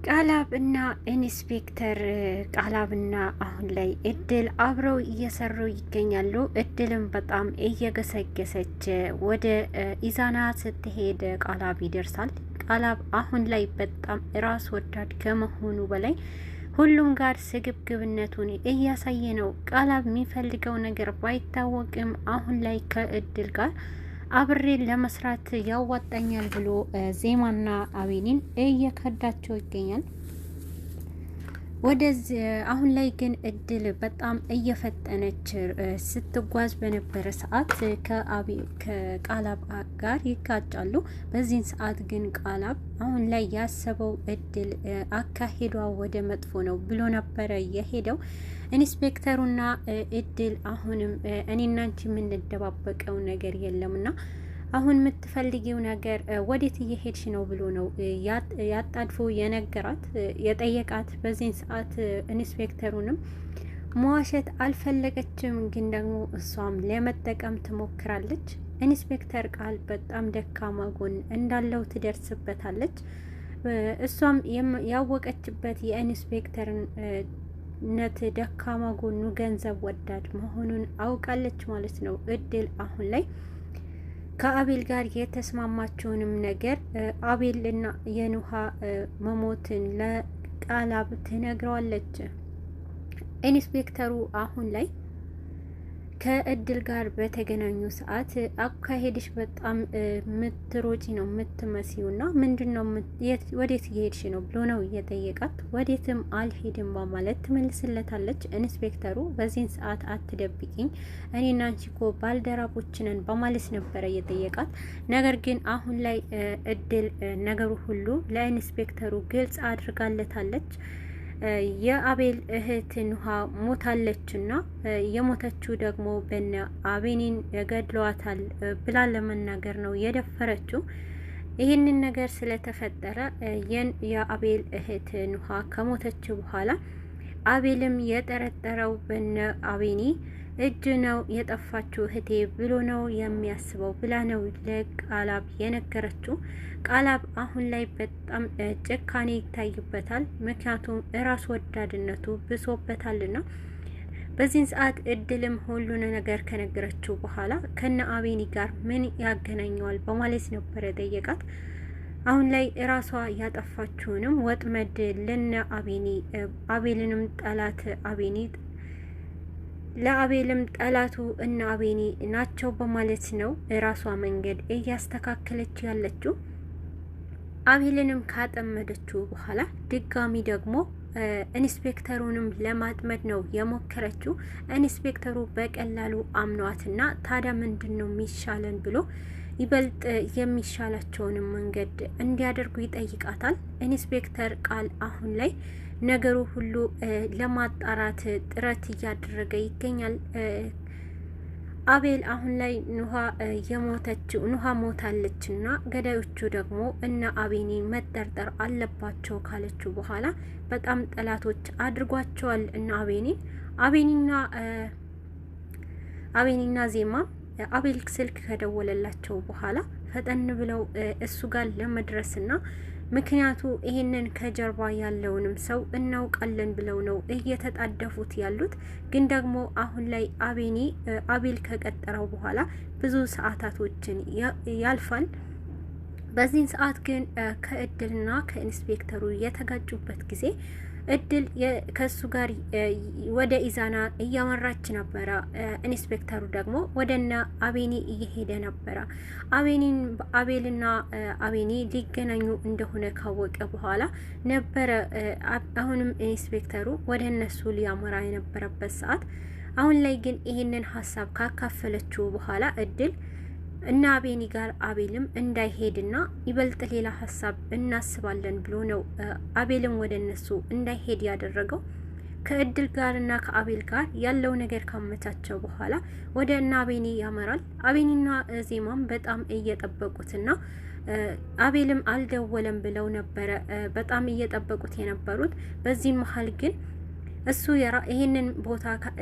ቃላብና ኢንስፔክተር ቃላብና አሁን ላይ እድል አብረው እየሰሩ ይገኛሉ። እድልም በጣም እየገሰገሰች ወደ ኢዛና ስትሄድ ቃላብ ይደርሳል። ቃላብ አሁን ላይ በጣም ራስ ወዳድ ከመሆኑ በላይ ሁሉም ጋር ስግብግብነቱን እያሳየ ነው። ቃላብ የሚፈልገው ነገር ባይታወቅም አሁን ላይ ከእድል ጋር አብሬ ለመስራት ያዋጣኛል ብሎ ዜማና አቤኒን እየከዳቸው ይገኛል። ወደዚህ አሁን ላይ ግን እድል በጣም እየፈጠነች ስትጓዝ በነበረ ሰዓት ከቃላብ ጋር ይጋጫሉ። በዚህን ሰዓት ግን ቃላብ አሁን ላይ ያሰበው እድል አካሄዷ ወደ መጥፎ ነው ብሎ ነበረ የሄደው። ኢንስፔክተሩና እድል አሁንም እኔና አንቺ የምንደባበቀው ነገር የለምና አሁን የምትፈልጊው ነገር ወዴት እየሄድሽ ነው ብሎ ነው ያጣድፎ የነገራት የጠየቃት። በዚህን ሰዓት ኢንስፔክተሩንም መዋሸት አልፈለገችም፣ ግን ደግሞ እሷም ለመጠቀም ትሞክራለች። ኢንስፔክተር ቃል በጣም ደካማ ጎን እንዳለው ትደርስበታለች። እሷም ያወቀችበት የኢንስፔክተርነት ደካማ ጎኑ ገንዘብ ወዳድ መሆኑን አውቃለች ማለት ነው። እድል አሁን ላይ ከአቤል ጋር የተስማማቸውንም ነገር አቤልና የኑሃ መሞትን ለቃላብ ትነግረዋለች። ኢንስፔክተሩ አሁን ላይ ከእድል ጋር በተገናኙ ሰዓት አካሄድሽ በጣም ምትሮጪ ነው ምትመሲውና ምንድነው ወዴት እየሄድሽ ነው ብሎ ነው እየጠየቃት። ወዴትም አልሄድም በማለት ትመልስለታለች። ኢንስፔክተሩ በዚህን ሰዓት አትደብቂኝ፣ እኔና አንቺ እኮ ባልደረቦች ነን በማለት ነበረ እየጠየቃት። ነገር ግን አሁን ላይ እድል ነገሩ ሁሉ ለኢንስፔክተሩ ግልጽ አድርጋለታለች። የአቤል እህት ኑሃ ሞታለችና የሞተችው ደግሞ በነ አቤኒን ገድለዋታል ብላ ለመናገር ነው የደፈረችው። ይህንን ነገር ስለተፈጠረ የአቤል እህት ኑሃ ከሞተች በኋላ አቤልም የጠረጠረው በነ አቤኒ እጅ ነው የጠፋችው እህቴ ብሎ ነው የሚያስበው ብላ ነው ለቃላብ የነገረችው። ቃላብ አሁን ላይ በጣም ጭካኔ ይታይበታል። ምክንያቱም እራስ ወዳድነቱ ብሶበታልና በዚህን ሰዓት እድልም ሁሉን ነገር ከነገረችው በኋላ ከነ አቤኒ ጋር ምን ያገናኘዋል በማለት ነበር የጠየቃት። አሁን ላይ እራሷ ያጠፋችውንም ወጥመድ ለነ አቤኒ አቤልንም ጠላት አቤኒ ለአቤልም ጠላቱ እና አቤኒ ናቸው በማለት ነው ራሷ መንገድ እያስተካከለች ያለችው። አቤልንም ካጠመደችው በኋላ ድጋሚ ደግሞ ኢንስፔክተሩንም ለማጥመድ ነው የሞከረችው። ኢንስፔክተሩ በቀላሉ አምኗትና ታዲያ ምንድነው የሚሻለን ብሎ ይበልጥ የሚሻላቸውንም መንገድ እንዲያደርጉ ይጠይቃታል። ኢንስፔክተር ቃል አሁን ላይ ነገሩ ሁሉ ለማጣራት ጥረት እያደረገ ይገኛል። አቤል አሁን ላይ ኑሃ ሞታለችና ገዳዮቹ ደግሞ እነ አቤኒ መጠርጠር አለባቸው ካለችው በኋላ በጣም ጠላቶች አድርጓቸዋል። እነ አቤኒና ዜማ አቤል ስልክ ከደወለላቸው በኋላ ፈጠን ብለው እሱ ጋር ለመድረስና ምክንያቱ ይሄንን ከጀርባ ያለውንም ሰው እናውቃለን ብለው ነው እየተጣደፉት ያሉት። ግን ደግሞ አሁን ላይ አቤል ከቀጠረው በኋላ ብዙ ሰዓታቶችን ያልፋል። በዚህን ሰዓት ግን ከእድልና ከኢንስፔክተሩ የተጋጩበት ጊዜ እድል ከሱ ጋር ወደ ኢዛና እያመራች ነበረ። ኢንስፔክተሩ ደግሞ ወደና አቤኒ እየሄደ ነበረ። አቤልና አቤኒ ሊገናኙ እንደሆነ ካወቀ በኋላ ነበረ አሁንም ኢንስፔክተሩ ወደ እነሱ ሊያመራ የነበረበት ሰዓት። አሁን ላይ ግን ይሄንን ሀሳብ ካካፈለችው በኋላ እድል እና አቤኒ ጋር አቤልም እንዳይሄድና ይበልጥ ሌላ ሀሳብ እናስባለን ብሎ ነው አቤልም ወደ እነሱ እንዳይሄድ ያደረገው። ከእድል ጋርና ከአቤል ጋር ያለው ነገር ካመቻቸው በኋላ ወደ እና አቤኒ ያመራል። አቤኒና ዜማም በጣም እየጠበቁትና አቤልም አልደወለም ብለው ነበረ በጣም እየጠበቁት የነበሩት። በዚህ መሀል ግን እሱ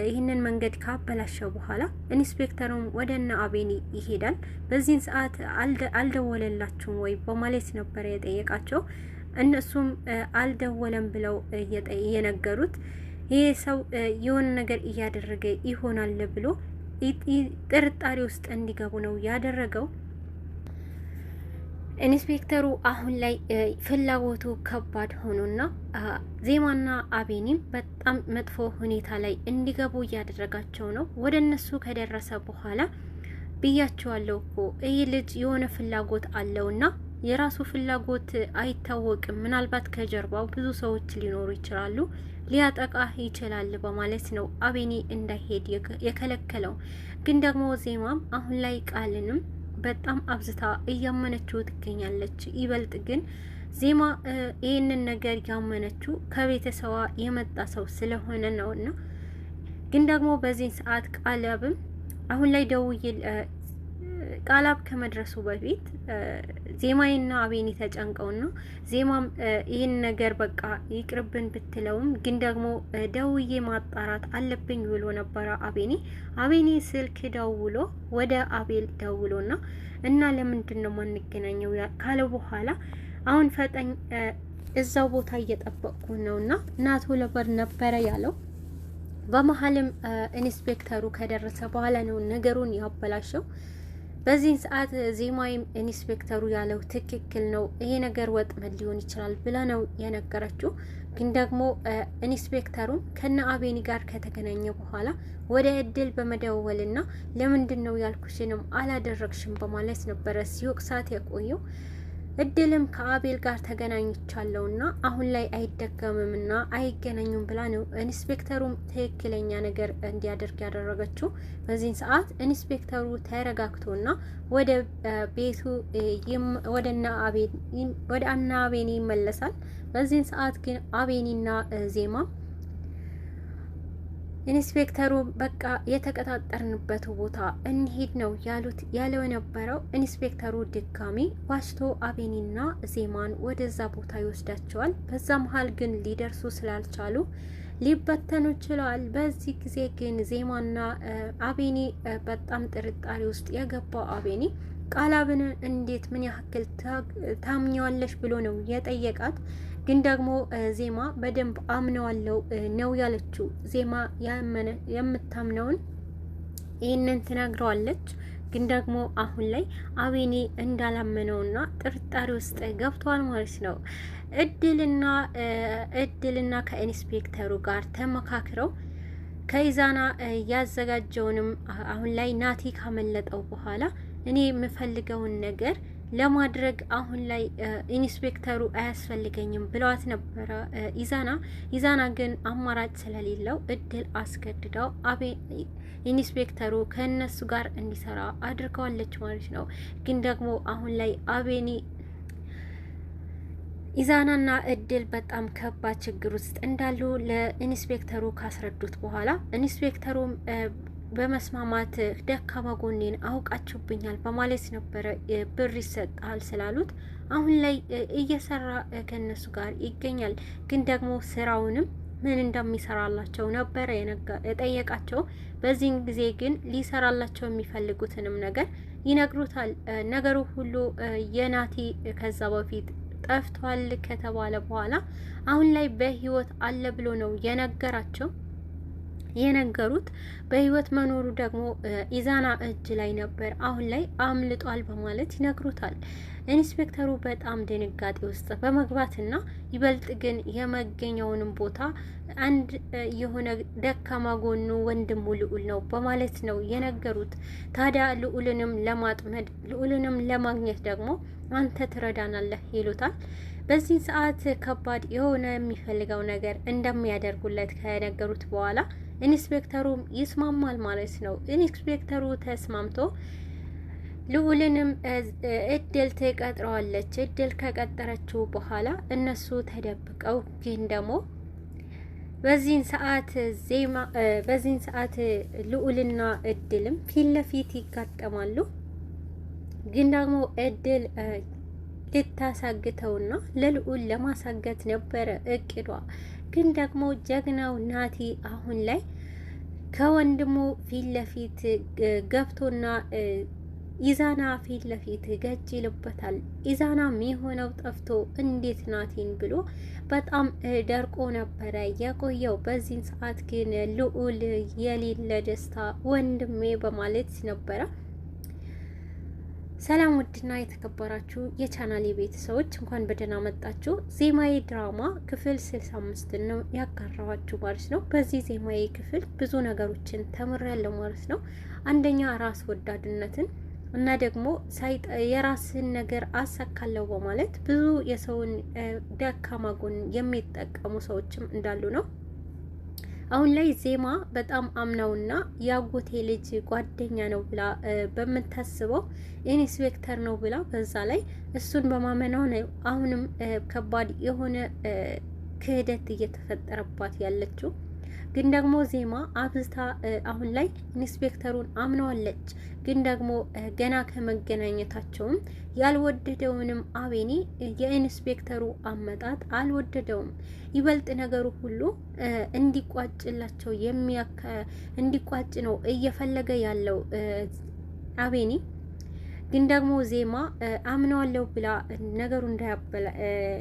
ይሄንን መንገድ ካበላሸው በኋላ ኢንስፔክተሩም ወደና አቤኒ ይሄዳል። በዚህን ሰዓት አልደወለላችሁም ወይ በማለት ነበር የጠየቃቸው። እነሱም አልደወለም ብለው የነገሩት ይሄ ሰው የሆነ ነገር እያደረገ ይሆናል ብሎ ጥርጣሬ ውስጥ እንዲገቡ ነው ያደረገው። ኢንስፔክተሩ አሁን ላይ ፍላጎቱ ከባድ ሆኖና ዜማና አቤኒም በጣም መጥፎ ሁኔታ ላይ እንዲገቡ እያደረጋቸው ነው። ወደ እነሱ ከደረሰ በኋላ ብያቸዋለሁ እኮ ይህ ልጅ የሆነ ፍላጎት አለውና የራሱ ፍላጎት አይታወቅም፣ ምናልባት ከጀርባው ብዙ ሰዎች ሊኖሩ ይችላሉ፣ ሊያጠቃ ይችላል በማለት ነው አቤኒ እንዳይሄድ የከለከለው። ግን ደግሞ ዜማም አሁን ላይ ቃልንም በጣም አብዝታ እያመነችው ትገኛለች። ይበልጥ ግን ዜማ ይህንን ነገር ያመነችው ከቤተሰቧ የመጣ ሰው ስለሆነ ነውና ግን ደግሞ በዚህ ሰዓት ቃላብም አሁን ላይ ደውዬ ቃላብ ከመድረሱ በፊት ዜማዬና አቤኒ ተጨንቀውና ዜማም ይህን ነገር በቃ ይቅርብን ብትለውም ግን ደግሞ ደውዬ ማጣራት አለብኝ ብሎ ነበረ አቤኒ ስልክ ደውሎ ወደ አቤል ደውሎና እና ለምንድን ነው ማንገናኘው ካለ በኋላ አሁን ፈጠኝ እዛው ቦታ እየጠበቅኩ ነውና ናቶ ለበር ነበረ ያለው። በመሀልም ኢንስፔክተሩ ከደረሰ በኋላ ነው ነገሩን ያበላሸው። በዚህ ሰዓት ዜማይም ኢንስፔክተሩ ያለው ትክክል ነው፣ ይሄ ነገር ወጥመድ ሊሆን ይችላል ብላ ነው የነገረችው። ግን ደግሞ ኢንስፔክተሩም ከነ አቤኒ ጋር ከተገናኘ በኋላ ወደ እድል በመደወልና ለምንድን ነው ያልኩሽንም አላደረግሽም በማለት ነበረ ሲወቅሳት የቆየው። እድልም ከአቤል ጋር ተገናኝቻለሁና አሁን ላይ አይደገምምና አይገናኙም ብላ ነው ኢንስፔክተሩም ትክክለኛ ነገር እንዲያደርግ ያደረገችው። በዚህ ሰዓት ኢንስፔክተሩ ተረጋግቶና ወደ ቤቱ ወደ አና አቤኒ ይመለሳል። በዚህ ሰዓት ግን አቤኒና ዜማ ኢንስፔክተሩ በቃ የተቀጣጠርንበት ቦታ እንሂድ ነው ያለው የነበረው። ኢንስፔክተሩ ድጋሚ ዋሽቶ አቤኒና ዜማን ወደዛ ቦታ ይወስዳቸዋል። በዛ መሀል ግን ሊደርሱ ስላልቻሉ ሊበተኑ ችለዋል። በዚህ ጊዜ ግን ዜማና አቤኒ በጣም ጥርጣሬ ውስጥ የገባው አቤኒ ቃላብን እንዴት ምን ያክል ታምኘዋለሽ ብሎ ነው የጠየቃት። ግን ደግሞ ዜማ በደንብ አምነዋለው ነው ያለችው። ዜማ የምታምነውን ይህንን ትነግረዋለች። ግን ደግሞ አሁን ላይ አቤኒ እንዳላመነውና ጥርጣሬ ውስጥ ገብቷል ማለት ነው። እድልና ከኢንስፔክተሩ ጋር ተመካክረው ከኢዛና ያዘጋጀውንም አሁን ላይ ናቲ ካመለጠው በኋላ እኔ የምፈልገውን ነገር ለማድረግ አሁን ላይ ኢንስፔክተሩ አያስፈልገኝም ብለዋት ነበረ ኢዛና ግን አማራጭ ስለሌለው እድል አስገድደው ኢንስፔክተሩ ከነሱ ጋር እንዲሰራ አድርገዋለች ማለት ነው። ግን ደግሞ አሁን ላይ አቤኒ ኢዛናና እድል በጣም ከባድ ችግር ውስጥ እንዳሉ ለኢንስፔክተሩ ካስረዱት በኋላ ኢንስፔክተሩም በመስማማት ደካማ ጎኔን አውቃችሁብኛል በማለት ነበረ ብር ይሰጣል ስላሉት አሁን ላይ እየሰራ ከነሱ ጋር ይገኛል። ግን ደግሞ ስራውንም ምን እንደሚሰራላቸው ነበረ የጠየቃቸው። በዚህን ጊዜ ግን ሊሰራላቸው የሚፈልጉትንም ነገር ይነግሩታል። ነገሩ ሁሉ የናቲ ከዛ በፊት ጠፍቷል ከተባለ በኋላ አሁን ላይ በህይወት አለ ብሎ ነው የነገሩት። በህይወት መኖሩ ደግሞ ኢዛና እጅ ላይ ነበር፣ አሁን ላይ አምልጧል በማለት ይነግሩታል። ኢንስፔክተሩ በጣም ድንጋጤ ውስጥ በመግባትና ይበልጥ ግን የመገኛውንም ቦታ አንድ የሆነ ደካማ ጎኑ ወንድሙ ልዑል ነው በማለት ነው የነገሩት። ታዲያ ልዑልንም ለማግኘት ደግሞ አንተ ትረዳናለህ ይሉታል። በዚህ ሰዓት ከባድ የሆነ የሚፈልገው ነገር እንደሚያደርጉለት ከነገሩት በኋላ ኢንስፔክተሩም ይስማማል ማለት ነው። ኢንስፔክተሩ ተስማምቶ ልዑልንም እድል ትቀጥረዋለች። እድል ከቀጠረችው በኋላ እነሱ ተደብቀው ግን ደግሞ በዚህን ሰዓት ልዑልና እድልም ፊት ለፊት ይጋጠማሉ። ግን ደግሞ እድል ልታሳግተውና ለልዑል ለማሳገት ነበረ እቅዷ። ግን ደግሞ ጀግናው ናቲ አሁን ላይ ከወንድሙ ፊት ለፊት ገብቶና ኢዛና ፊት ለፊት ገጭ ይልበታል። ኢዛና የሚሆነው ጠፍቶ እንዴት ናቲን ብሎ በጣም ደርቆ ነበረ የቆየው። በዚህን ሰዓት ግን ልዑል የሌለ ደስታ ወንድሜ በማለት ነበረ። ሰላም ውድና የተከበራችሁ የቻናሌ ቤተሰቦች እንኳን በደህና መጣችሁ። ዜማዬ ድራማ ክፍል 65 ነው ያጋራኋችሁ ማለት ነው። በዚህ ዜማዬ ክፍል ብዙ ነገሮችን ተምሬያለሁ ማለት ነው። አንደኛ ራስ ወዳድነትን እና ደግሞ የራስን ነገር አሳካለሁ በማለት ብዙ የሰውን ደካማ ጎን የሚጠቀሙ ሰዎችም እንዳሉ ነው። አሁን ላይ ዜማ በጣም አምናውና የአጎቴ ልጅ ጓደኛ ነው ብላ በምታስበው ኢንስፔክተር ነው ብላ በዛ ላይ እሱን በማመናው ነው አሁንም ከባድ የሆነ ክህደት እየተፈጠረባት ያለችው። ግን ደግሞ ዜማ አብዝታ አሁን ላይ ኢንስፔክተሩን አምነዋለች። ግን ደግሞ ገና ከመገናኘታቸውም ያልወደደውንም አቤኒ የኢንስፔክተሩ አመጣጥ አልወደደውም። ይበልጥ ነገሩ ሁሉ እንዲቋጭላቸው እንዲቋጭ ነው እየፈለገ ያለው አቤኒ። ግን ደግሞ ዜማ አምነዋለሁ ብላ ነገሩ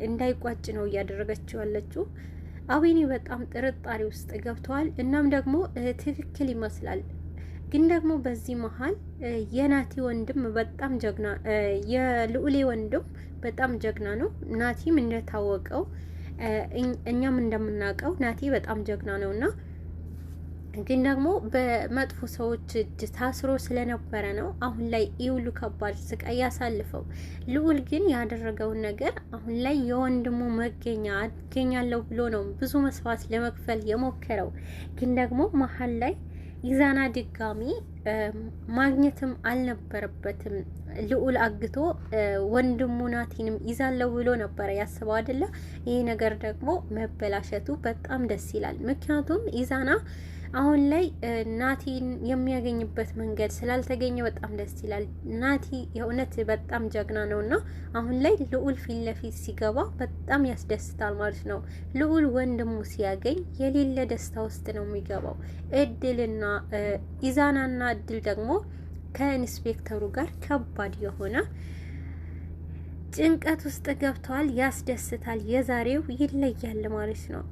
እንዳይቋጭ ነው እያደረገችው ያለችው። አቤኒ በጣም ጥርጣሬ ውስጥ ገብተዋል። እናም ደግሞ ትክክል ይመስላል። ግን ደግሞ በዚህ መሀል የናቲ ወንድም በጣም ጀግና፣ የልዑሌ ወንድም በጣም ጀግና ነው። ናቲም እንደታወቀው እኛም እንደምናውቀው ናቲ በጣም ጀግና ነው እና ግን ደግሞ በመጥፎ ሰዎች እጅ ታስሮ ስለነበረ ነው አሁን ላይ ይውሉ ከባድ ስቃይ ያሳልፈው። ልዑል ግን ያደረገውን ነገር አሁን ላይ የወንድሙ መገኛ አገኛለሁ ብሎ ነው ብዙ መስዋዕት ለመክፈል የሞከረው። ግን ደግሞ መሀል ላይ ኢዛና ድጋሚ ማግኘትም አልነበረበትም። ልዑል አግቶ ወንድሙ ናቲንም ይዛለው ብሎ ነበረ ያስበው አይደለ? ይሄ ነገር ደግሞ መበላሸቱ በጣም ደስ ይላል። ምክንያቱም ኢዛና አሁን ላይ ናቲን የሚያገኝበት መንገድ ስላልተገኘ በጣም ደስ ይላል። ናቲ የእውነት በጣም ጀግና ነውና አሁን ላይ ልዑል ፊት ለፊት ሲገባ በጣም ያስደስታል ማለት ነው። ልዑል ወንድሙ ሲያገኝ የሌለ ደስታ ውስጥ ነው የሚገባው። እድልና ኢዛናና እድል ደግሞ ከኢንስፔክተሩ ጋር ከባድ የሆነ ጭንቀት ውስጥ ገብተዋል። ያስደስታል። የዛሬው ይለያል ማለት ነው።